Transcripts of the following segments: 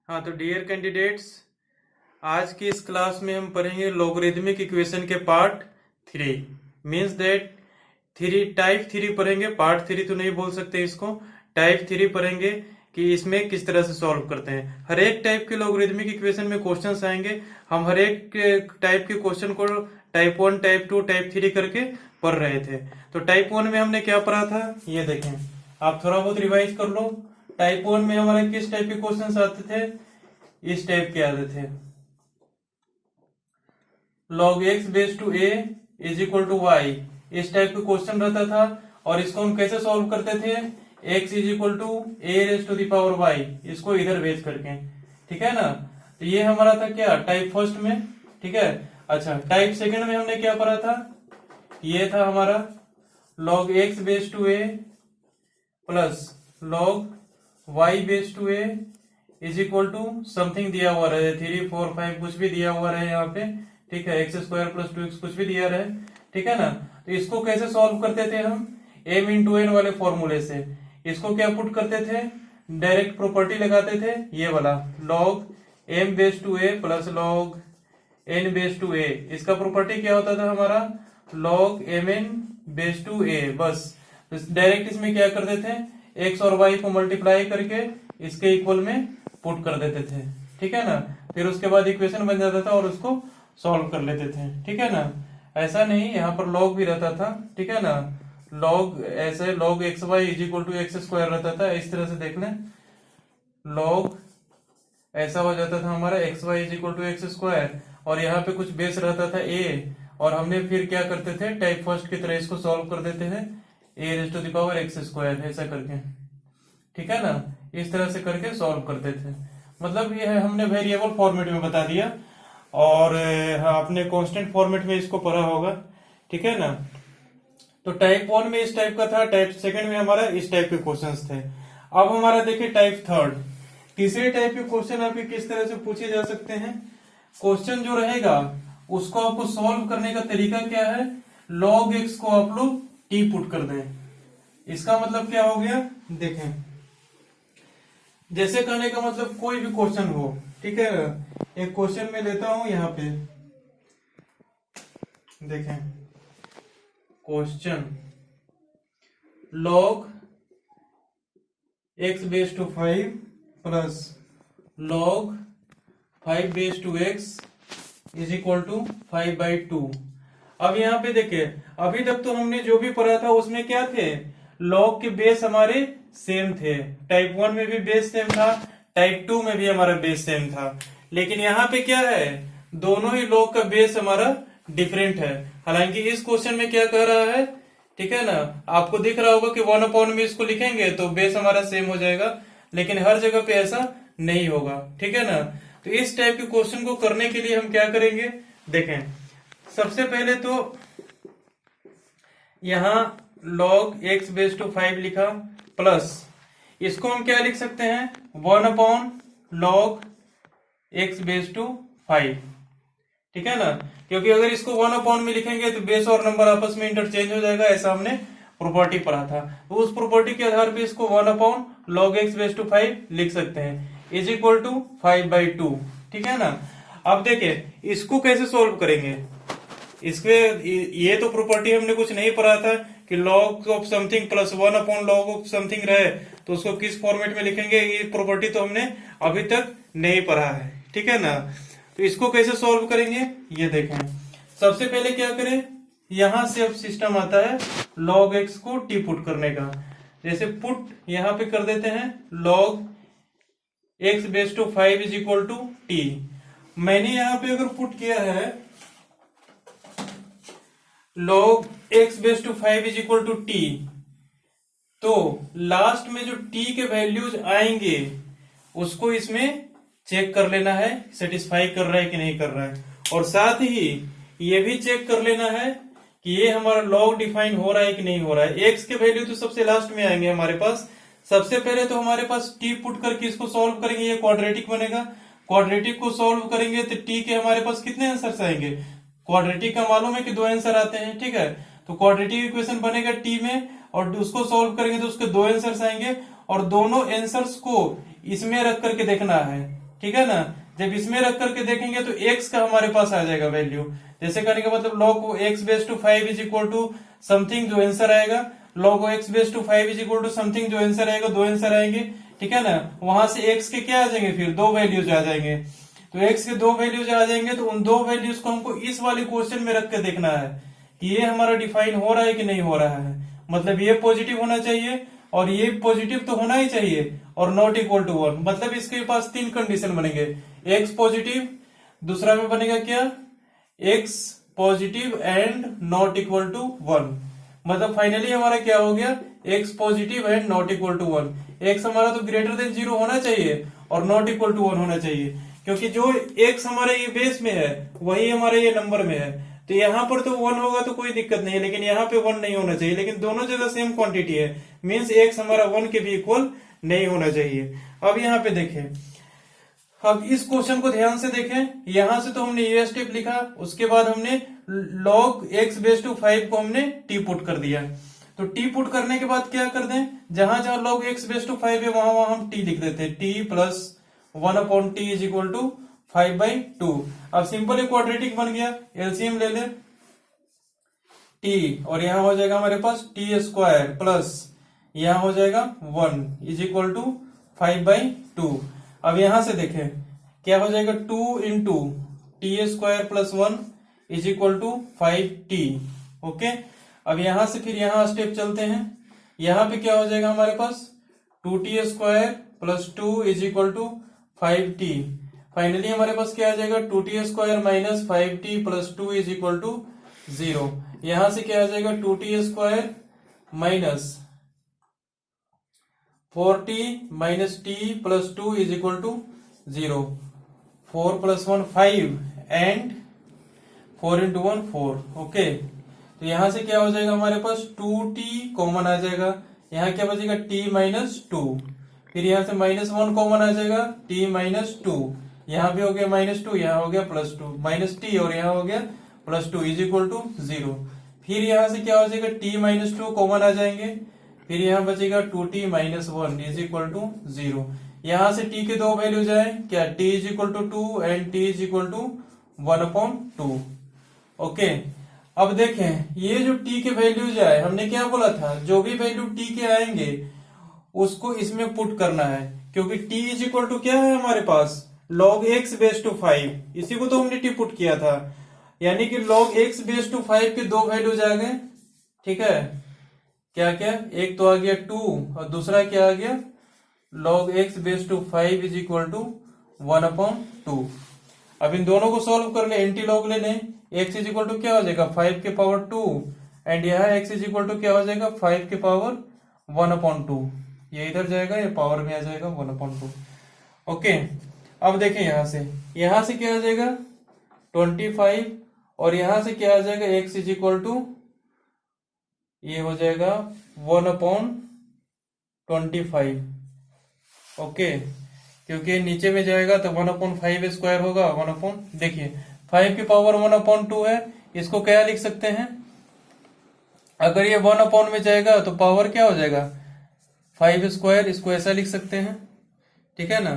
हाँ तो dear candidates, आज की इस क्लास में हम पढ़ेंगे लॉगरिदमिक इक्वेशन के पार्ट 3। मीन्स दैट टाइप 3 पढ़ेंगे। पार्ट 3 तो नहीं बोल सकते इसको, टाइप 3 पढ़ेंगे कि इसमें किस तरह से सॉल्व करते हैं। हर एक टाइप के लॉगरिदमिक इक्वेशन में क्वेश्चंस आएंगे। हम हर एक टाइप के क्वेश्चन को टाइप 1, टाइप 2, टाइप 3 करके पढ़ रहे थे। तो टाइप 1 में हमने क्या पढ़ा था ये देखें, आप थोड़ा बहुत रिवाइज कर लो। टाइप 1 में हमारे किस टाइप के क्वेश्चंस आते थे? इस टाइप के आते थे, log x base to a is equal to y. इस टाइप का क्वेश्चन रहता था और इसको हम कैसे सॉल्व करते थे? x is equal to a raise to the power y, इसको इधर भेज करके, ठीक है ना। तो ये हमारा था क्या टाइप फर्स्ट में, ठीक है। अच्छा, टाइप सेकंड में हमने क्या पढ़ा था? ये था हमारा log x base to a plus log y base to a is equal to something दिया हुआ रहे, 3, 4, 5 कुछ भी दिया हुआ रहे यहाँ पे, ठीक है। एक्स स्क्वायर प्लस 2x कुछ भी दिया रहे, ठीक है ना। तो इसको कैसे सॉल्व करते थे हम? m इंटू एन वाले फॉर्मूले से। इसको क्या पुट करते थे? डायरेक्ट प्रॉपर्टी लगाते थे, ये वाला log m base to a plus log n base to a। इसका प्रॉपर्टी क्या होता था हमारा? log mn base to a। बस डायरेक्ट इसमें क्या करते थे, x और y को मल्टीप्लाई करके इसके इक्वल में पुट कर देते थे, ठीक है ना। फिर उसके बाद इक्वेशन बन जाता था और उसको सॉल्व कर लेते थे, ठीक है ना। ऐसा नहीं, यहाँ पर log भी रहता था, ठीक है ना। log ऐसे log x y is equal to x square रहता था, इस तरह से देख लें। log ऐसा हो जाता था हमारा x y is equal to x square, और यहाँ पे कुछ बेस रहता था a, और हमने फिर क्या करते थे टाइप फर्स्ट की तरह इसको सॉल्व कर देते हैं a raise to the power x square, ऐसा करके, ठीक है ना। इस तरह से करके सॉल्व करते थे। मतलब ये है हमने वेरिएबल फॉर्मेट में बता दिया, और आपने कांस्टेंट फॉर्मेट में इसको पढ़ा होगा, ठीक है ना। तो टाइप 1 में इस टाइप का था, टाइप सेकंड में हमारा इस टाइप के क्वेश्चंस थे। अब हमारा देखिए टाइप थर्ड, तीसरे टाइप के क्वेश्चन आपके किस तरह से पूछे जा सकते हैं। क्वेश्चन जो रहेगा उसको आपको सॉल्व करने का तरीका क्या है? log x को आप लोग t पुट कर दें। इसका मतलब क्या हो गया देखें, जैसे कहने का मतलब कोई भी क्वेश्चन हो, ठीक है। एक क्वेश्चन में लेता हूं यहाँ पे, देखें question log x base to 5 plus log 5 base to x is equal to 5/2। अब यहाँ पे देखिए, अभी तक तो हमने जो भी पढ़ा था उसमें क्या थे, log के बेस हमारे सेम थे। टाइप 1 में भी बेस सेम था, टाइप 2 में भी हमारा बेस सेम था। लेकिन यहाँ पे क्या है, दोनों ही log का बेस हमारा डिफरेंट है। हालांकि इस क्वेश्चन में क्या कह रहा है, ठीक है ना, आपको दिख रहा होगा कि 1/, में इसको लिखेंगे तो बेस हमारा सेम हो जाएगा, लेकिन हर जगह पे ऐसा नहीं होगा, ठीक है ना। तो इस टाइप के क्वेश्चन को करने के लिए हम क्या करेंगे, देखें सबसे पहले तो यहां log x बेस टू 5 लिखा, प्लस इसको हम क्या लिख सकते हैं, 1/log x बेस टू 5, ठीक है ना। क्योंकि अगर इसको 1/, में लिखेंगे तो बेस और नंबर आपस में इंटरचेंज हो जाएगा, ऐसा हमने प्रॉपर्टी पढ़ा था। तो उस प्रॉपर्टी के आधार पे इसको 1/log x बेस टू 5 लिख सकते हैं, इज इक्वल टू 5/2, ठीक है ना। अब देखिए इसको कैसे सोल्व करेंगे। इसके ये तो प्रॉपर्टी हमने कुछ नहीं पढ़ा था कि log of something plus 1/log of something रहे तो उसको किस फॉर्मेट में लिखेंगे, ये प्रॉपर्टी तो हमने अभी तक नहीं पढ़ा है, ठीक है ना। तो इसको कैसे सॉल्व करेंगे ये देखें। सबसे पहले क्या करें, यहां से अब सिस्टम आता है log x को t पुट करने का। जैसे पुट यहां पे कर देते हैं log x base to 5 is equal to t। मैंने यहां पे अगर पुट किया है log x base to 5 is equal to t, तो लास्ट में जो t के वैल्यूज आएंगे उसको इसमें चेक कर लेना है, सेटिस्फाई कर रहा है कि नहीं कर रहा है। और साथ ही ये भी चेक कर लेना है कि ये हमारा log डिफाइन हो रहा है कि नहीं हो रहा है। x के वैल्यू तो सबसे लास्ट में आएंगे हमारे पास। सबसे पहले तो हमारे पास t पुट करके इसको सॉल्व करेंगे, ये क्वाड्रेटिक बनेगा। क्वाड्रेटिक को सॉल्व करेंगे तो t के हमारे पास कितने आंसर्स आएंगे, क्वाड्रेटिक का मालूम है कि 2 आंसर आते हैं, ठीक है। तो क्वाड्रेटिक इक्वेशन बनेगा t में, और उसको सॉल्व करेंगे तो उसके 2 आंसर्स आएंगे, और दोनों आंसर्स को इसमें रख करके देखना है ठीक है ना। जब इसमें रख करके देखेंगे तो x का हमारे पास आ जाएगा वैल्यू। जैसे करने का मतलब log x base to 5 is equal to something, जो आंसर आएगा log x base to 5 is equal to something, जो आंसर आएगा, दो आंसर आएंगे, ठीक है ना। वहां से x के क्या आ जाएंगे, फिर दो वैल्यूज आ जाएंगे। तो x के दो वैल्यूज आ जाएंगे तो उन दो वैल्यूज को हमको इस वाले क्वेश्चन में रख के देखना है कि ये हमारा डिफाइन हो रहा है कि नहीं हो रहा है। मतलब ये पॉजिटिव होना चाहिए और ये पॉजिटिव तो होना ही चाहिए और नॉट इक्वल टू 1। मतलब इसके पास तीन कंडीशन बनेंगे, x पॉजिटिव, दूसरा में बनेगा क्या, x positive and not equal to 1। मतलब फाइनली हमारा क्या हो गया, x positive and not equal to 1। x हमारा तो ग्रेटर देन 0 होना चाहिए और नॉट इक्वल टू 1 होना चाहिए, क्योंकि जो x हमारे ये बेस में है वही हमारे ये नंबर में है। तो यहाँ पर तो 1 होगा तो कोई दिक्कत नहीं है, लेकिन यहाँ पे 1 नहीं होना चाहिए। लेकिन दोनों जगह सेम क्वांटिटी है, मीन्स x हमारा 1 के भी इक्वल नहीं होना चाहिए। अब यहाँ पे देखें, अब इस क्वेश्चन को ध्यान से देखें। यहां से तो हमने ये स्टेप लिखा, उसके बाद हमने log x बेस टू 5 को हमने t पुट कर दिया। तो t पुट करने के बाद क्या कर दें, जहां जहां log x बेस टू 5 है वहां वहां हम t लिख देते हैं, t plus 1/t is equal to 5/2। अब सिंपल एक क्वाड्रेटिक बन गया, एलसीएम ले ले t, और यहां हो जाएगा हमारे पास t स्क्वायर प्लस यहां हो जाएगा 1 इज इक्वल टू 5/2। अब यहां से देखें क्या हो जाएगा, 2 into t square plus 1 is equal to 5t। Okay, अब यहां से फिर यहां स्टेप चलते हैं। यहां पे क्या हो जाएगा हमारे पास, 2t square plus 2 is equal to 5t। Finally हमारे पास क्या आ जाएगा, 2t square minus 5t plus 2 is equal to 0। यहां से क्या आ जाएगा, 2t square minus 4t minus t plus 2 is equal to 0। 4 plus 1 5 and 4 into 1 4। Okay, तो यहां से क्या हो जाएगा हमारे पास, 2t कॉमन आ जाएगा, यहाँ क्या बचेगा t माइनस 2, फिर यहां से माइनस 1 कॉमन आ जाएगा, t माइनस 2, यहाँ भी हो गया माइनस 2, यहाँ हो गया प्लस 2, माइनस t और यहाँ हो गया प्लस 2 इज इक्वल टू 0। फिर यहां से क्या हो जाएगा, t माइनस 2 कॉमन आ जाएंगे, फिर यहाँ बचेगा 2t minus 1 is equal to 0। यहां से t के दो वैल्यूज आए, क्या t is equal to 2 and t is equal to 1/2। Okay, अब देखें ये जो t के वैल्यूज आए, हमने क्या बोला था, जो भी वैल्यू t के आएंगे उसको इसमें पुट करना है, क्योंकि t इज इक्वल टू क्या है हमारे पास, log x बेस टू 5, इसी को तो हमने t पुट किया था। यानी कि log x बेस टू 5 के दो वैल्यूज आ गए, ठीक है, क्या क्या, एक तो आ गया 2 और दूसरा क्या आ गया, log x base to 5 is equal to 1/2। अब इन दोनों को सॉल्व कर ले, एंटी लॉग ले लें, x इज इक्वल टू क्या हो जाएगा 5 के पावर 2 एंड यह x इज इक्वल टू क्या हो जाएगा 5 के पावर 1/2। ये इधर जाएगा, ये पावर में आ जाएगा 1/2। ओके, अब देखें यहां से क्या आ जाएगा 25 और यहां से क्या आ जाएगा x इज इक्वल टू ये हो जाएगा 1/25। ओके, क्योंकि नीचे में जाएगा तो 1/5 स्क्वायर होगा, देखिए 5 की पावर 1/2 है, इसको क्या लिख सकते हैं, अगर ये 1 में जाएगा तो पावर क्या हो जाएगा 5 स्क्वायर, इसको ऐसा लिख सकते हैं, ठीक है ना,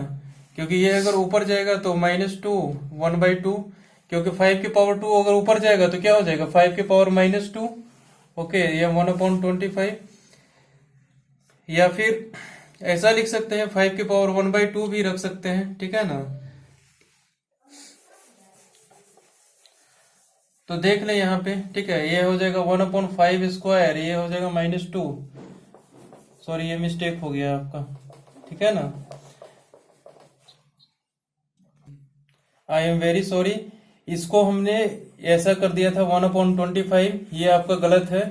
क्योंकि ये अगर ऊपर जाएगा तो -2 1/2, क्योंकि 5 की पावर 2 अगर ऊपर जाएगा तो क्या हो जाएगा 5 की पावर -2। ओके, ये 1/25, या फिर ऐसा लिख सकते हैं 5 की पावर 1/2 भी रख सकते हैं, ठीक है ना। तो देख ले यहाँ पे, ठीक है, ये हो जाएगा 1/5 स्क्वायर, ये हो जाएगा -2, सॉरी ये मिस्टेक हो गया आपका, ठीक है ना, आई एम वेरी सॉरी, इसको हमने ऐसा कर दिया था 1/25, ये आपका गलत है।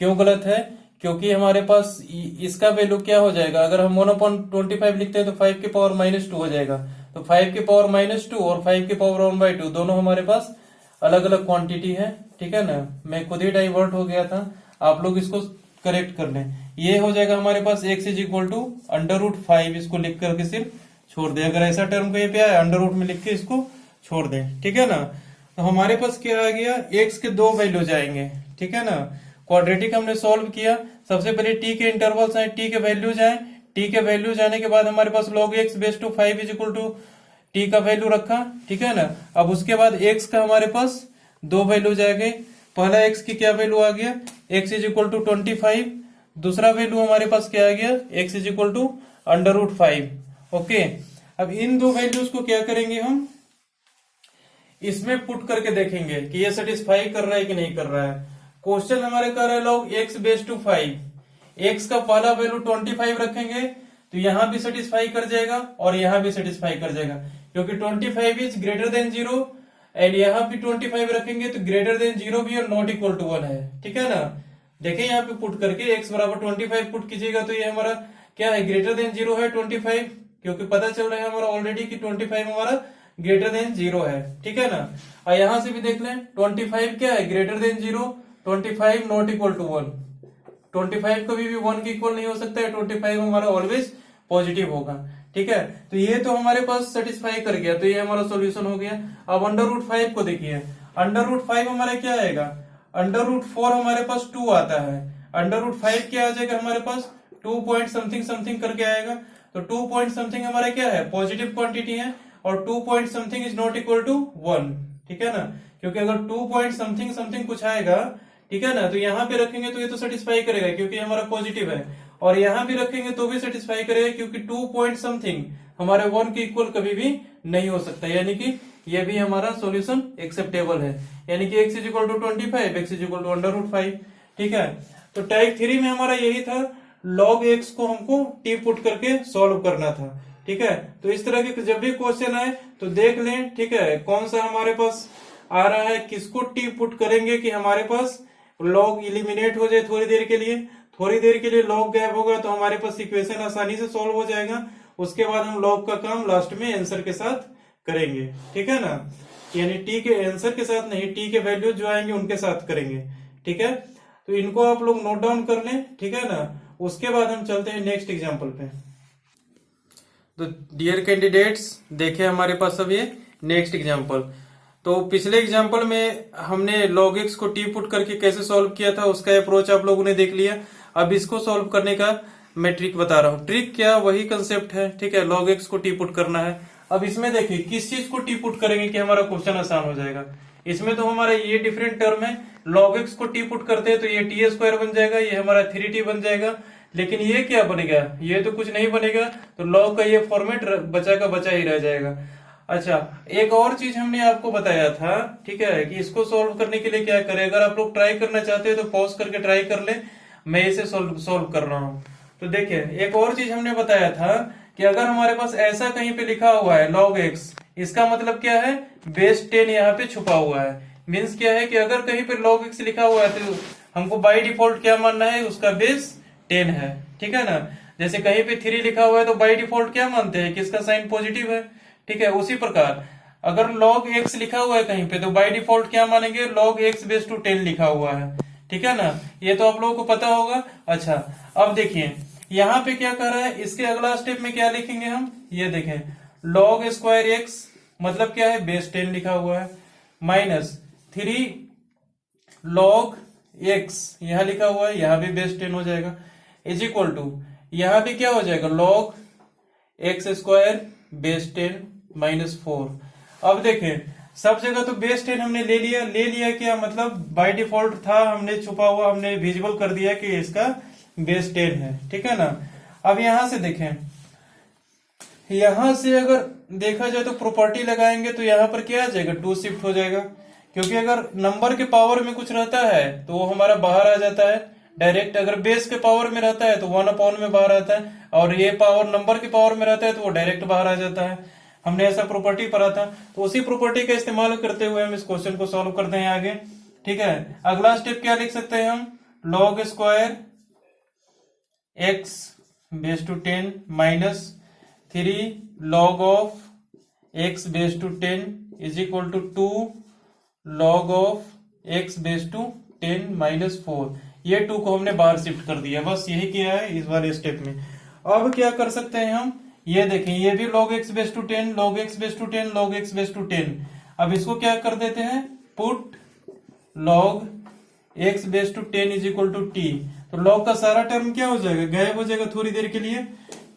क्यों गलत है, क्योंकि हमारे पास इसका वैल्यू क्या हो जाएगा, अगर हम 1/25 लिखते हैं तो 5 की पावर -2 हो जाएगा, तो 5 की पावर -2 और 5 की पावर 1/2 दोनों हमारे पास अलग अलग क्वांटिटी है, ठीक है ना। मैं खुद ही डाइवर्ट हो गया था, आप लोग इसको करेक्ट कर लें। ये हो जाएगा हमारे पास x इज इक्वल टू √5, इसको लिख करके सिर्फ छोड़ दे, अगर ऐसा टर्म कहीं पे आए अंडर रूट में लिख के इसको छोड़ दें, ठीक है ना। तो हमारे पास क्या आ गया, x के दो वैल्यू जाएंगे, ठीक है ना। क्वाड्रेटिक हमने सॉल्व किया, सबसे पहले t के इंटरवल्स आए, t के वैल्यूज आए, t के वैल्यूज आने के बाद हमारे पास log x base to 5 is equal to t का वैल्यू रखा, ठीक है ना। अब उसके बाद एक्स का हमारे पास दो वैल्यू जाएंगे। पहला एक्स की क्या वैल्यू आ गया, एक्स इज इक्वल टू 25। दूसरा वैल्यू हमारे पास क्या आ गया, x is equal to √5। Okay, अब इन दो वैल्यूज को क्या करेंगे हम, इसमें पुट करके देखेंगे कि ये सेटिस्फाई कर रहा है कि नहीं कर रहा है। क्वेश्चन हमारे कर रहा है log x⁵, एक्स का पहला वैल्यू 25 रखेंगे तो यहां भी सेटिस्फाई कर जाएगा और यहां भी सेटिस्फाई कर जाएगा, क्योंकि 25 इज ग्रेटर देन 0 एंड यहां भी 25 रखेंगे तो ग्रेटर देन 0 भी और नॉट इक्वल टू 1 है, ठीक है ना। देखिए यहाँ पे पुट करके x बराबर 25 पुट कीजिएगा तो ये हमारा क्या है, ग्रेटर देन 0 है 25, क्योंकि पता चल रहा है हमारा ऑलरेडी कि 25 हमारा ग्रेटर देन 0 है, ठीक है ना। और यहां से भी देख लें 25 क्या है, greater than 0, 25 not equal to 1, 25 कभी भी 1 के इक्वल नहीं हो सकता है, 25 हमारा ऑलवेज पॉजिटिव होगा, ठीक है। तो ये तो हमारे पास सेटिस्फाई कर गया, तो ये हमारा सॉल्यूशन हो गया। अब √5 को देखिए, √5 हमारा क्या आएगा, √4 हमारे पास 2 आता है, √5 क्या आ जाएगा हमारे पास 2 पॉइंट समथिंग समथिंग करके आएगा। तो 2 पॉइंट समथिंग हमारा क्या है, पॉजिटिव क्वांटिटी है, और 2 point something is not equal to 1, ठीक है ना। क्योंकि अगर 2 पॉइंट समथिंग समथिंग कुछ आएगा, ठीक है ना, तो यहाँ पे रखेंगे तो ये तो सेटिस्फाई करेगा क्योंकि हमारा पॉजिटिव है, और यहाँ भी रखेंगे तो भी सेटिस्फाई करेगा क्योंकि 2 पॉइंट समथिंग हमारे 1 के इक्वल कभी भी नहीं हो सकता, यानी कि ये भी हमारा सॉल्यूशन एक्सेप्टेबल है, यानी कि x is equal to 25, x is equal to √5, ठीक है। तो टाइप 3 में हमारा यही था, log x को हमको t पुट करके सॉल्व करना था, ठीक है। तो इस तरह के जब भी क्वेश्चन आए तो देख लें, ठीक है, कौन सा हमारे पास आ रहा है, किसको टी पुट करेंगे कि हमारे पास लॉग इलिमिनेट हो जाए थोड़ी देर के लिए, थोड़ी देर के लिए लॉग गैप होगा तो हमारे पास इक्वेशन आसानी से सॉल्व हो जाएगा। उसके बाद हम लॉग का काम लास्ट में आंसर के साथ करेंगे, ठीक है ना, यानी टी के आंसर के साथ नहीं, टी के वैल्यू जो आएंगे उनके साथ करेंगे, ठीक है। तो इनको आप लोग नोट डाउन कर लें, ठीक है ना। उसके बाद हम चलते हैं नेक्स्ट एग्जाम्पल पे। तो डियर कैंडिडेट्स, देखे हमारे पास अब ये नेक्स्ट एग्जाम्पल। तो पिछले एग्जाम्पल में हमने log x को t पुट करके कैसे सॉल्व किया था, उसका अप्रोच आप लोगों ने देख लिया। अब इसको सॉल्व करने का मैं ट्रिक बता रहा हूँ। ट्रिक क्या, वही कंसेप्ट है, ठीक है, log x को t पुट करना है। अब इसमें देखिए किस चीज को t पुट करेंगे कि हमारा क्वेश्चन आसान हो जाएगा। इसमें तो हमारा ये डिफरेंट टर्म है, log x को t पुट करते हैं तो ये t² बन जाएगा, ये हमारा 3t बन जाएगा। लेकिन ये क्या बनेगा, ये तो कुछ नहीं बनेगा, तो log का ये फॉर्मेट बचा का बचा ही रह जाएगा। अच्छा, एक और चीज हमने आपको बताया था, ठीक है, कि इसको सॉल्व करने के लिए क्या करें। अगर आप लोग ट्राई करना चाहते हैं तो पॉज करके ट्राई कर ले, मैं इसे सॉल्व कर रहा हूँ। तो देखिए एक और चीज हमने बताया था कि अगर हमारे पास ऐसा कहीं पे लिखा हुआ है log x, इसका मतलब क्या है, बेस 10 यहाँ पे छुपा हुआ है। मीन्स क्या है कि अगर कहीं पे log x लिखा हुआ है तो हमको बाई डिफॉल्ट क्या मानना है, उसका बेस 10 है, ठीक है ना। जैसे कहीं पे 3 लिखा हुआ है तो बाई डिफॉल्ट क्या मानते हैं कि इसका साइन पॉजिटिव है, ठीक है। उसी प्रकार अगर log x लिखा हुआ है कहीं पे तो बाय डिफॉल्ट क्या मानेंगे, log x⁻10 लिखा हुआ है, ठीक है ना। ये तो आप लोगों को पता होगा। अच्छा, अब देखिए यहाँ पे क्या कर रहा है, इसके अगला स्टेप में क्या लिखेंगे हम, ये देखें log² x मतलब क्या है, बेस 10 लिखा हुआ है, -3 log x यहां लिखा हुआ है, यहां भी बेस 10 हो जाएगा, इज इक्वल टू यहां भी क्या हो जाएगा, log x² बेस 10 -4। अब देखें सब जगह तो बेस 10 हमने ले लिया क्या मतलब बाय डिफॉल्ट था, हमने छुपा हुआ हमने विजिबल कर दिया कि इसका बेस 10 है, ठीक है ना। अब यहां से देखें, यहां से अगर देखा जाए तो प्रॉपर्टी लगाएंगे तो यहां पर क्या आ जाएगा, 2 शिफ्ट हो जाएगा, क्योंकि अगर नंबर के पावर में कुछ रहता है तो वो हमारा बाहर आ जाता है डायरेक्ट। अगर बेस के पावर में रहता है तो 1/, में बाहर आता है, और ये पावर नंबर के पावर में रहता है तो वो डायरेक्ट बाहर आ जाता है। हमने ऐसा प्रॉपर्टी पढ़ा था, तो उसी प्रॉपर्टी का इस्तेमाल करते हुए हम इस क्वेश्चन को सॉल्व करते हैं आगे, ठीक है। अगला स्टेप क्या लिख सकते हैं हम, log² x⁻10 -3 log of x⁻10 is equal to 2 log of x⁻10 -4। ये 2 को हमने बाहर शिफ्ट कर दिया, बस यही किया है इस वाले स्टेप में। अब क्या कर सकते हैं हम, ये देखें ये भी log x⁻10 log x⁻10 log x⁻10। अब इसको क्या कर देते हैं, put log x⁻10 is equal to t। तो log का सारा टर्म क्या हो जाएगा, गायब हो जाएगा थोड़ी देर के लिए,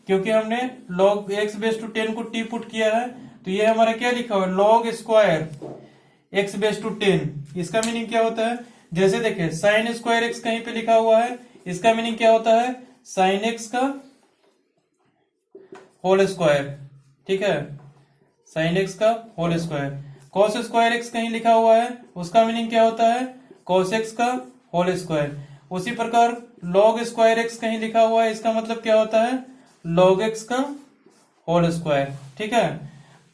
क्योंकि हमने log x⁻10 को t पुट किया है। तो ये हमारा क्या लिखा हुआ है, log square x base two 10। इसका मीनिंग क्या होता है, जैसे देखिए साइन स्क्वायर एक्स कहीं पे लिखा हुआ है, इसका मीनिंग क्या होता है, साइन एक्स का होल स्क्वायर, ठीक है, साइन एक्स का whole square. Cos square x कहीं लिखा हुआ है, उसका मीनिंग क्या होता है, कॉस एक्स का होल स्क्वायर। उसी प्रकार लॉग स्क्वायर एक्स कहीं लिखा हुआ है, इसका मतलब क्या होता है, लॉग एक्स का होल स्क्वायर, ठीक है।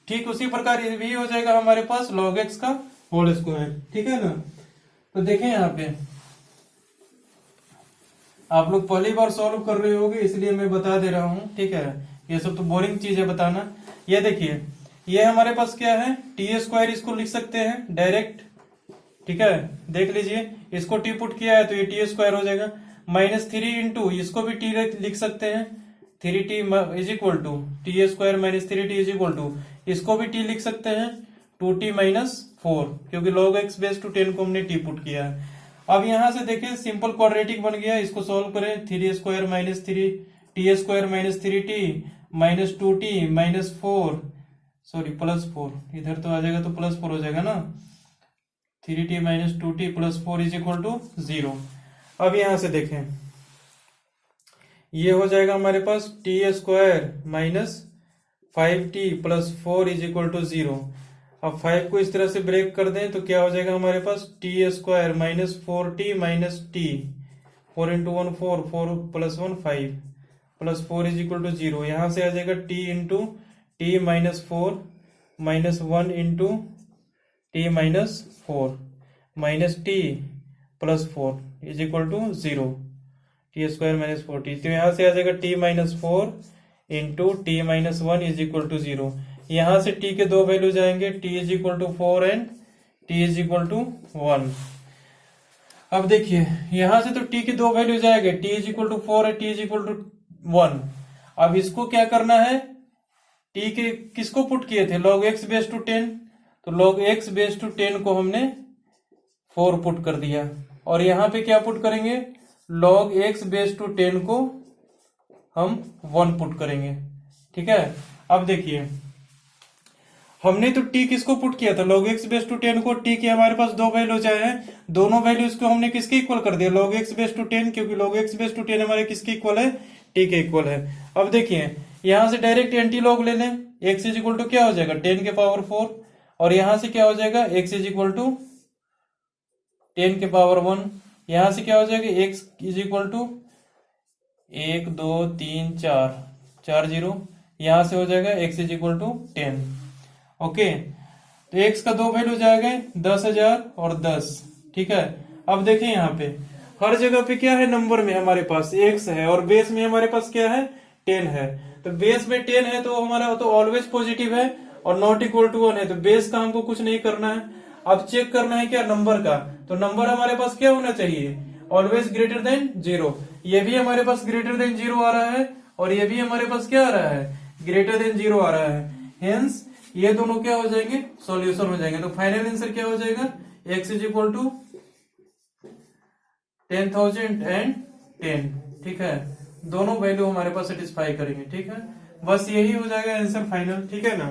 ठीक उसी प्रकार ये भी हो जाएगा हमारे पास लॉग एक्स का होल स्क्वायर, ठीक है ना। तो देखें यहाँ पे आप लोग पहली बार सॉल्व कर रहे होगे इसलिए मैं बता दे रहा हूं, ठीक है, ये सब तो बोरिंग चीज है बताना। ये देखिए ये हमारे पास क्या है, टी स्क्वायर, इसको लिख सकते हैं डायरेक्ट, ठीक है, देख लीजिए इसको टी पुट किया है तो ये टी स्क्वायर हो जाएगा। -3 इंटू इसको भी टी लिख सकते हैं, 3t is equal to t square -3t is equal to, इसको भी टी लिख सकते हैं 2t - 4, क्योंकि log x बेस टू 10 को हमने टी पुट किया है। अब यहां से देखें सिंपल क्वाड्रेटिक बन गया, इसको सॉल्व करें, 3 square -3 T square -3t -2t -4 sorry +4, इधर तो आ जाएगा तो +4 हो जाएगा ना, 3t - 2t +4 is equal to 0। अब यहां से देखें ये हो जाएगा हमारे पास t square -5t +4 is equal to 0। अब 5 को इस तरह से ब्रेक कर दें तो क्या हो जाएगा हमारे पास, t square -4t -t, 4 into 1 4, 4 + 1 5 +4 is equal to 0। यहां से आ जाएगा t into t -4 -1 into t -4 -t +4 is equal to 0, t square -4t, तो यहां से आ जाएगा t -4 into t -1 is equal to 0। यहां से t के दो वैल्यू जाएंगे, t is equal to 4 and t is equal to 1। अब देखिए यहां से तो t के दो वैल्यू जाएंगे, t इज इक्वल टू 4 है, t इज इक्वल टू 1। अब इसको क्या करना है, t के किसको पुट किए थे, log x बेस टू 10, तो log x बेस टू 10 को हमने 4 पुट कर दिया, और यहां पे क्या पुट करेंगे, log x बेस टू 10 को हम 1 पुट करेंगे, ठीक है। अब देखिए हमने तो t किसको पुट किया था, log x बेस टू 10 को, t के हमारे पास दो वैल्यू आए हैं, दोनों वैल्यूज को हमने किसके इक्वल कर दिया, log x बेस टू 10, क्योंकि log x बेस टू 10 हमारे किसके इक्वल है, t के इक्वल है। अब देखिए यहां से डायरेक्ट एंटी लॉग ले लें, x इज इक्वल टू क्या हो जाएगा 10 के पावर 4, और यहां से क्या हो जाएगा x इज इक्वल टू 10 के पावर 1, यहां से क्या हो जाएगा x इज इक्वल टू 1 2 3 4 4 0, यहां से हो जाएगा x is equal to 10। Okay, तो x का दो वैल्यू जाएगा 10,000 और 10, ठीक है। अब देखें यहाँ पे हर जगह पे क्या है, नंबर में हमारे पास x है और बेस में हमारे पास क्या है 10 है, तो बेस में 10 है तो हमारा तो ऑलवेज पॉजिटिव है, और नॉट इक्वल टू 1 है तो बेस का हमको कुछ नहीं करना है। अब चेक करना है क्या, नंबर का, तो नंबर हमारे पास क्या होना चाहिए, ऑलवेज ग्रेटर देन 0। ये भी हमारे पास ग्रेटर देन 0 आ रहा है, और ये भी हमारे पास क्या आ रहा है, ग्रेटर देन 0 आ रहा है, हेंस ये दोनों क्या हो जाएंगे, सॉल्यूशन हो जाएंगे। तो फाइनल आंसर क्या हो जाएगा, x is equal to 10,000 and 10, ठीक है, दोनों वैल्यू हमारे पास सेटिस्फाई करेंगे, ठीक है, बस यही हो जाएगा आंसर फाइनल, ठीक है ना।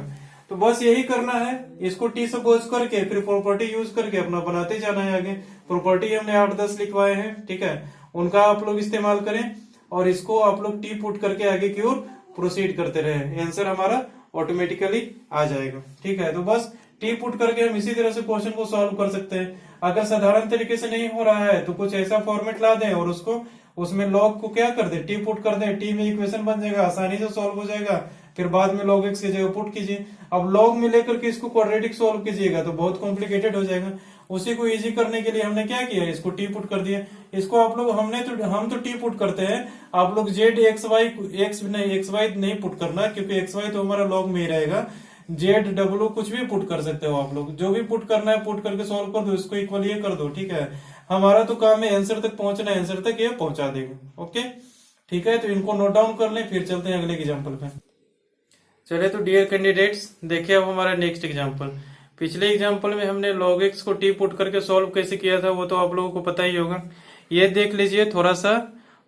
तो बस यही करना है, इसको टी से बोझ करके फिर प्रॉपर्टी यूज करके अपना बनाते जाना है आगे। प्रॉपर्टी हमने 8-10 लिखवाए हैं, ठीक है, उनका आप लोग इस्तेमाल करें, और इसको आप लोग टी पुट करके आगे की ओर प्रोसीड करते रहे, आंसर हमारा ऑटोमेटिकली आ जाएगा, ठीक है। तो बस टी पुट करके हम इसी तरह से क्वेश्चन को सॉल्व कर सकते हैं। अगर साधारण तरीके से नहीं हो रहा है तो कुछ ऐसा फॉर्मेट ला दें और उसको उसमें लॉग को क्या कर दे, टी पुट कर दे, टी में इक्वेशन बन जाएगा, आसानी से सॉल्व हो जाएगा, फिर बाद में log x की जगह पुट कीजिए। अब log में लेकर के इसको क्वाड्रेटिक सॉल्व कीजिएगा तो बहुत कॉम्प्लिकेटेड हो जाएगा, उसी को इजी करने के लिए हमने क्या किया, इसको टी पुट कर दिया। इसको आप लोग हम तो टी पुट करते हैं, आप लोग जेड एक्स वाई एक्स नहीं पुट करना, क्योंकि एक्स वाई तो हमारा लॉग में ही रहेगा, जेड डब्ल्यू कुछ भी पुट कर सकते हो आप लोग, जो भी पुट करना है पुट करके सॉल्व कर दो, इसको इक्वल ये कर दो, ठीक है। हमारा तो काम है आंसर तक पहुंचना, आंसर तक ये पहुंचा देगा, ओके, ठीक है। तो इनको नोट डाउन कर लें, फिर चलते हैं अगले एग्जाम्पल पे। चले तो डियर कैंडिडेट्स, देखिए अब हमारा नेक्स्ट एग्जाम्पल। पिछले एग्जाम्पल में हमने log x को टी पुट करके सॉल्व कैसे किया था वो तो आप लोगों को पता ही होगा। ये देख लीजिए, थोड़ा सा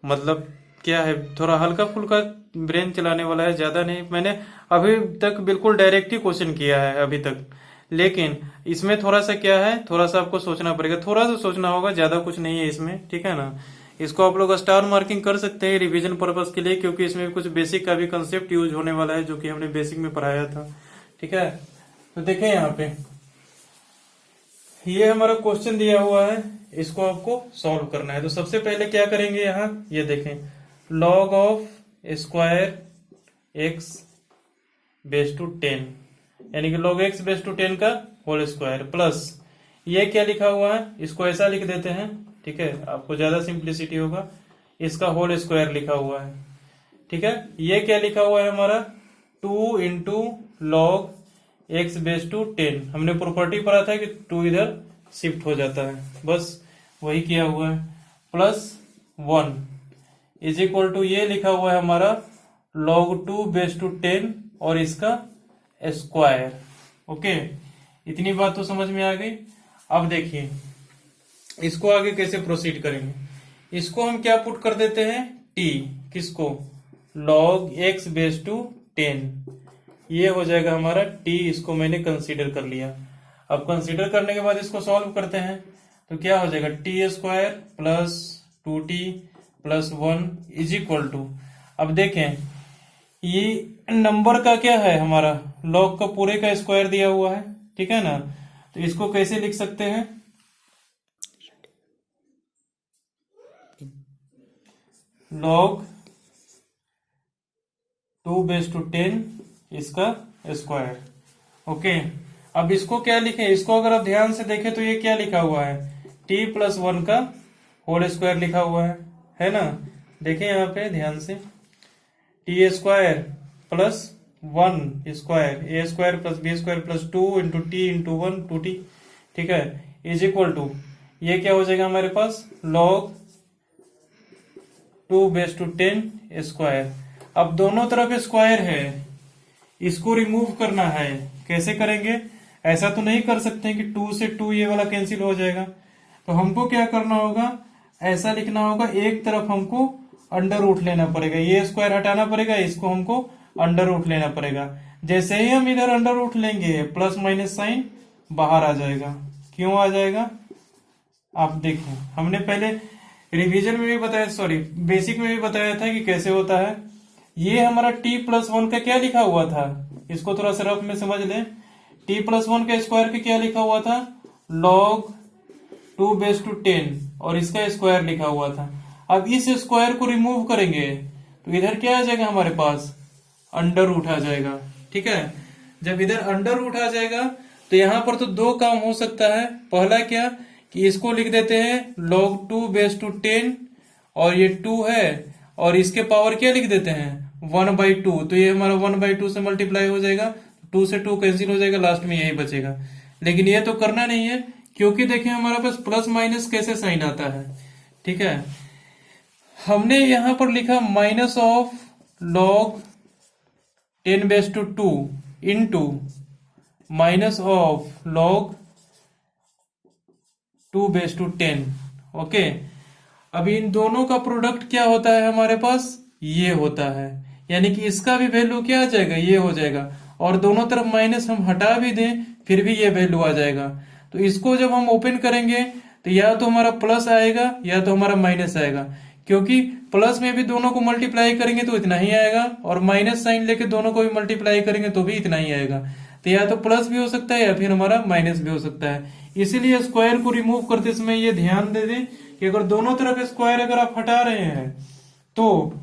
मतलब क्या है, थोड़ा हल्का फुल्का ब्रेन चलाने वाला है, ज्यादा नहीं। मैंने अभी तक बिल्कुल डायरेक्ट ही क्वेश्चन किया है अभी तक, लेकिन इसमें थोड़ा सा क्या है, थोड़ा सा आपको सोचना पड़ेगा, थोड़ा सा सोचना होगा, ज्यादा कुछ नहीं है इसमें, ठीक है ना। इसको आप लोग स्टार मार्किंग कर सकते हैं रिवीजन पर्पस के लिए, क्योंकि इसमें कुछ बेसिक का भी कंसेप्ट यूज होने वाला है जो कि हमने बेसिक में पढ़ाया था, ठीक है। तो देखें यहाँ पे ये हमारा क्वेश्चन दिया हुआ है, इसको आपको सॉल्व करना है। तो सबसे पहले क्या करेंगे, यहाँ ये देखें, log of square x base two 10, यानी कि log x बेस टू 10 का होल स्क्वायर, प्लस ये क्या लिखा हुआ है, इसको ऐसा लिख देते हैं, ठीक है, आपको ज्यादा सिंप्लिसिटी होगा, इसका होल स्क्वायर लिखा हुआ है, ठीक है। ये क्या लिखा हुआ है हमारा 2 into log x base two 10, हमने प्रॉपर्टी पढ़ा था कि 2 इधर शिफ्ट हो जाता है, बस वही किया हुआ है, प्लस 1 इज इक्वल टू ये लिखा हुआ है हमारा log 2 बेस टू 10 और इसका स्क्वायर। ओके, इतनी बात तो समझ में आ गई। अब देखिए इसको आगे कैसे प्रोसीड करेंगे, इसको हम क्या पुट कर देते हैं, t, किसको, log x बेस टू 10, ये हो जाएगा हमारा t, इसको मैंने कंसीडर कर लिया। अब कंसीडर करने के बाद इसको सॉल्व करते हैं, तो क्या हो जाएगा t square plus 2t plus 1 is equal to, अब देखें ये नंबर का क्या है हमारा, log का पूरे का स्क्वायर दिया हुआ है, ठीक है ना। तो इसको कैसे लिख सकते हैं, log 2 बेस टू 10 इसका स्क्वायर। ओके, अब इसको क्या लिखें, इसको अगर आप ध्यान से देखें तो ये क्या लिखा हुआ है, t प्लस 1 का होल स्क्वायर लिखा हुआ है ना। देखें यहाँ पे ध्यान से, t square plus 1 square, a square plus b square plus 2 into t into 1 2t, ठीक है, इज इक्वल टू ये क्या हो जाएगा हमारे पास log 2 बेस टू 10 स्क्वायर। अब दोनों तरफ स्क्वायर है, इसको रिमूव करना है, कैसे करेंगे, ऐसा तो नहीं कर सकते कि 2 से 2 ये वाला कैंसिल हो जाएगा, तो हमको क्या करना होगा, ऐसा लिखना होगा, एक तरफ हमको अंडर रूट लेना पड़ेगा, ये स्क्वायर हटाना पड़ेगा, इसको हमको अंडर रूट लेना पड़ेगा। जैसे ही हम इधर अंडर रूट लेंगे प्लस माइनस साइन बाहर आ जाएगा, क्यों आ जाएगा, आप देखें हमने पहले रिवीजन में भी बताया, सॉरी बेसिक में भी बताया था कि कैसे होता है। ये हमारा t प्लस 1 का क्या लिखा हुआ था, इसको थोड़ा सा रफ में समझ लें, t प्लस 1 का स्क्वायर का क्या लिखा हुआ था, log 2 बेस टू 10 और इसका स्क्वायर लिखा हुआ था। अब इस स्क्वायर को रिमूव करेंगे तो इधर क्या आ जाएगा हमारे पास, अंडर रूट आ जाएगा, ठीक है। जब इधर अंडर रूट आ जाएगा तो यहां पर तो दो काम हो सकता है, पहला क्या कि इसको लिख देते हैं log 2 बेस टू 10 और ये 2 है और इसके पावर क्या लिख देते हैं 1/2, तो ये हमारा 1/2 से मल्टीप्लाई हो जाएगा, 2 से 2 कैंसिल हो जाएगा, लास्ट में यही बचेगा। लेकिन ये तो करना नहीं है, क्योंकि देखिए हमारे पास प्लस माइनस कैसे साइन आता है, ठीक है। हमने यहां पर लिखा minus of log 10 base two 2 into minus of log 2 base two 10। Okay, अब इन दोनों का प्रोडक्ट क्या होता है हमारे पास, ये होता है, यानी कि इसका भी वैल्यू क्या आ जाएगा, ये हो जाएगा, और दोनों तरफ माइनस हम हटा भी दें फिर भी ये वैल्यू आ जाएगा। तो इसको जब हम ओपन करेंगे तो या तो हमारा प्लस आएगा या तो हमारा माइनस आएगा, क्योंकि प्लस में भी दोनों को मल्टीप्लाई करेंगे तो इतना ही आएगा, और माइनस साइन लेके दोनों को भी मल्टीप्लाई करेंगे तो भी इतना ही आएगा। तो या तो प्लस भी हो सकता है या फिर हमारा माइनस भी हो सकता है। इसीलिए स्क्वायर को रिमूव करते समय ये ध्यान दे दें कि अगर दोनों तरफ स्क्वायर अगर आप हटा रहे हैं तो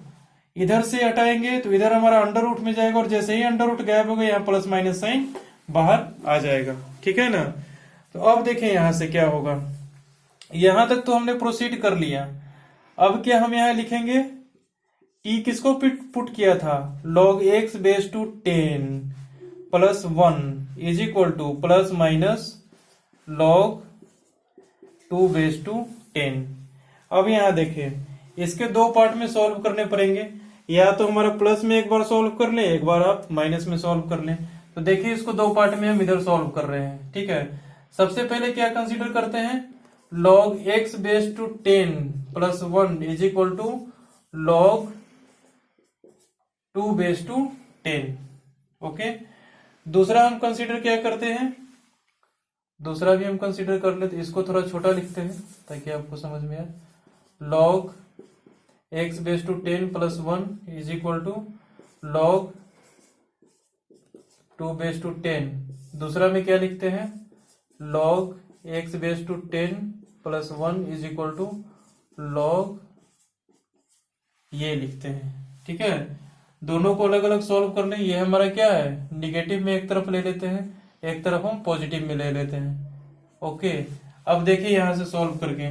इधर से हटाएंगे तो इधर हमारा अंडर रूट में जाएगा, और जैसे ही अंडर रूट गायब होगा यहाँ प्लस माइनस साइन बाहर आ जाएगा, ठीक है ना। तो अब देखें यहां से क्या होगा, यहां तक तो हमने प्रोसीड कर लिया। अब क्या हम यहां लिखेंगे, t किसको पुट किया था, log x base two 10 plus 1 is equal to plus minus log 2 base two 10। अब यहां देखें इसके दो पार्ट में सॉल्व करने पड़ेंगे, या तो हमारा प्लस में एक बार सॉल्व कर ले, एक बार आप माइनस में सॉल्व कर लें। तो देखिए इसको दो पार्ट में हम इधर सॉल्व कर रहे हैं, ठीक है। सबसे पहले क्या कंसीडर करते हैं, log x base two 10 plus 1 is equal to log 2 base two 10, okay, दूसरा हम कंसीडर क्या करते हैं, दूसरा भी हम कंसीडर कर लेते, इसको थोड़ा छोटा लिखते हैं ताकि आपको समझ में आए। log x base two 10 plus 1 is equal to log 2 base two 10। दूसरा में क्या लिखते हैं, log x base two 10 plus 1 is equal to log, ये लिखते हैं। ठीक है, दोनों को अलग अलग सॉल्व करने, ये हमारा क्या है, निगेटिव में एक तरफ ले लेते हैं, एक तरफ हम पॉजिटिव में ले लेते हैं। ओके, अब देखिए यहां से सॉल्व करके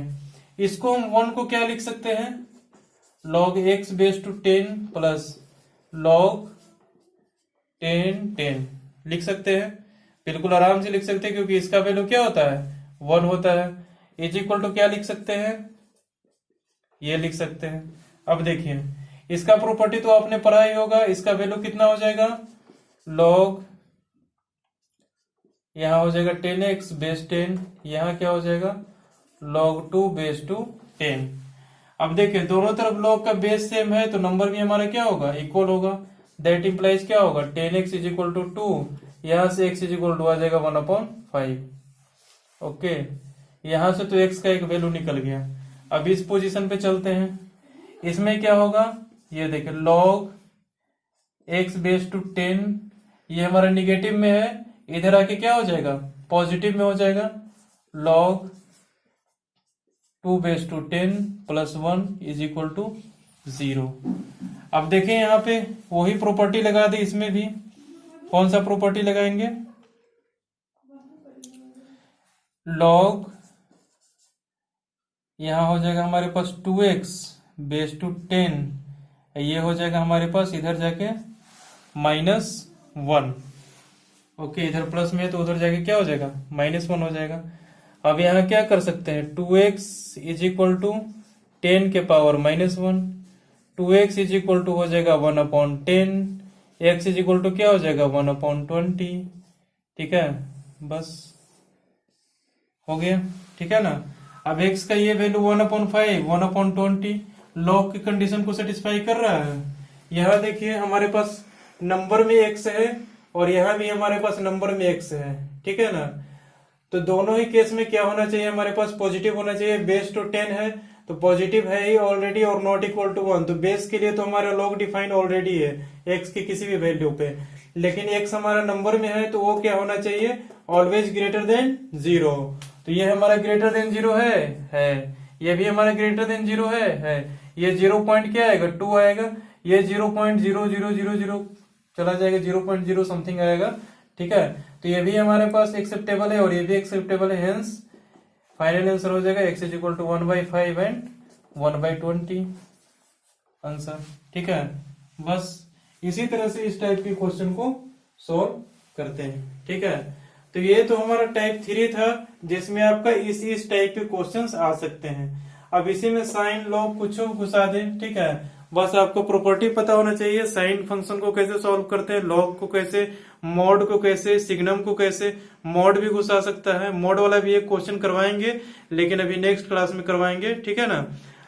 इसको हम 1 को क्या लिख सकते हैं, log x base two 10 plus log 10 लिख सकते हैं, बिल्कुल आराम से लिख सकते हैं, क्योंकि इसका वैल्यू क्या होता है, 1 होता है। इज इक्वल टू क्या लिख सकते हैं, ये लिख सकते हैं। अब देखिए इसका प्रॉपर्टी तो आपने पढ़ा ही होगा, इसका वैल्यू कितना हो जाएगा, log, यहां हो जाएगा 10x बेस 10, यहां क्या हो जाएगा log 2 बेस टू 10। अब देखिए दोनों तरफ log का बेस सेम है तो नंबर भी हमारा क्या होगा, इक्वल होगा। दैट इंप्लाइज क्या होगा, 10x इज इक्वल टू 2, यहां से x इज इक्वल टू आ जाएगा 1/5। ओके, यहां से तो x का एक वैल्यू निकल गया। अब इस पोजीशन पे चलते हैं, इसमें क्या होगा, ये देखिए log x बेस टू 10, ये हमारा निगेटिव में है, इधर आके क्या हो जाएगा, पॉजिटिव में हो जाएगा, log 2 base two 10 plus 1 is equal to 0। अब देखें यहां पे वही प्रॉपर्टी लगा दी, इसमें भी कौन सा प्रॉपर्टी लगाएंगे, log, यहां हो जाएगा हमारे पास 2x बेस टू 10, ये हो जाएगा हमारे पास इधर जाके -1। ओके, इधर प्लस में है तो उधर जाके क्या हो जाएगा, -1 हो जाएगा। अब यहां क्या कर सकते हैं, 2x इज इक्वल टू 10 के power -1, 2x is equal to हो जाएगा 1/10, x इज इक्वल टू क्या हो जाएगा 1/20। ठीक है, बस हो गया। ठीक है ना, अब x का ये वैल्यू 1/5, 1/20 लॉग की कंडीशन को सेटिस्फाई कर रहा है। यहां देखिए हमारे पास नंबर में x है और यहां भी हमारे पास नंबर में x है। ठीक है ना, तो दोनों ही केस में क्या होना चाहिए, हमारे पास पॉजिटिव होना चाहिए। बेस टू 10 है तो पॉजिटिव है ही ऑलरेडी और नॉट इक्वल टू 1, तो बेस के लिए तो हमारा लॉग डिफाइन ऑलरेडी है x की किसी भी वैल्यू पे, लेकिन x हमारा नंबर में है तो वो क्या होना चाहिए, ऑलवेज ग्रेटर देन 0। तो ये हमारा ग्रेटर देन 0 है, ये भी हमारा ग्रेटर देन 0 है। ये 0 पॉइंट क्या आएगा, 2 आएगा, ये 0.0000 चला जाएगा, 0.0 समथिंग आएगा। ठीक है, तो ये भी हमारे पास एक्सेप्टेबल है और ये भी एक्सेप्टेबल है, हेंस फाइनल आंसर हो जाएगा x is equal to 1/5 and 1/20 answer. ठीक है, बस इसी तरह से इस टाइप के क्वेश्चन को सॉल्व करते हैं। ठीक है, तो ये तो हमारा टाइप 3 था जिसमें आपका इस टाइप के क्वेश्चंस आ सकते हैं। अब इसी में साइन लॉग कुछ घुसा दे। ठीक है, बस आपको प्रॉपर्टी पता होना चाहिए, साइन फंक्शन को कैसे सॉल्व करते हैं, लॉग को कैसे, मॉड को कैसे, सिग्नम को कैसे, मॉड भी घुसा सकता है। मॉड वाला भी एक क्वेश्चन करवाएंगे लेकिन अभी नेक्स्ट क्लास में करवाएंगे। ठीक है ना,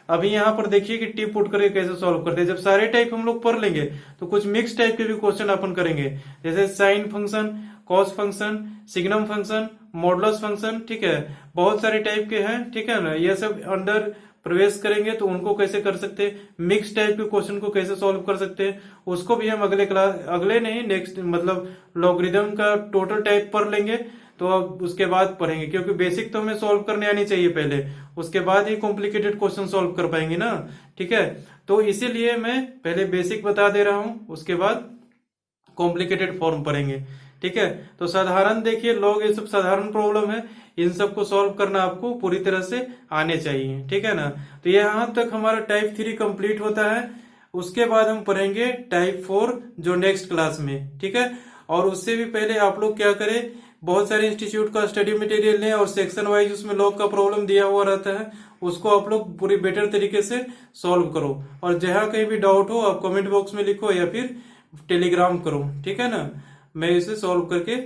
अभी यहाँ पर देखिए कि टिप पुट करके कैसे सॉल्व करते हैं। जब सारे टाइप हम लोग पढ़ लेंगे तो कुछ मिक्स टाइप के भी क्वेश्चन अपन करेंगे, जैसे sine function, cos function, signum function, modulus function. ठीक है, बहुत सारे टाइप के हैं। ठीक है ना, ये सब अंडर प्रवेश करेंगे तो उनको कैसे कर सकते हैं, मिक्स टाइप के क्वेश्चन को कैसे सॉल्व कर सकते हैं, उसको भी हम अगले क्लास, अगले नहीं नेक्स्ट, मतलब लॉगरिदम का टोटल टाइप पढ़ लेंगे तो अब उसके बाद पढ़ेंगे, क्योंकि बेसिक तो हमें सॉल्व करने आनी चाहिए पहले, उसके बाद ही कॉम्प्लिकेटेड क्वेश्चन सॉल्व कर पाएंगे ना। ठीक है, तो इसीलिए मैं पहले बेसिक बता दे रहा हूं, उसके बाद कॉम्प्लिकेटेड फॉर्म पढ़ेंगे। ठीक है, तो साधारण देखिए लॉग, ये सब साधारण प्रॉब्लम है, इन सब को सॉल्व करना आपको पूरी तरह से आने चाहिए। ठीक है ना, तो यहाँ तक हमारा टाइप 3 कंप्लीट होता है। उसके बाद हम पढ़ेंगे टाइप 4 जो नेक्स्ट क्लास में। ठीक है, और उससे भी पहले आप लोग क्या करें, बहुत सारे इंस्टीट्यूट का स्टडी मटेरियल लें और सेक्शन वाइज उसमें लॉग का प्रॉब्लम दिया हुआ रहता है, उसको आप लोग पूरी बेटर तरीके से सॉल्व करो। और जहां कहीं भी डाउट हो आप कमेंट बॉक्स में लिखो या फिर टेलीग्राम करो। ठीक है ना, मैं इसे सॉल्व करके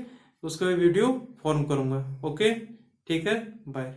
उसका वीडियो फॉर्म करूंगा। ओके, ठीक है, बाय।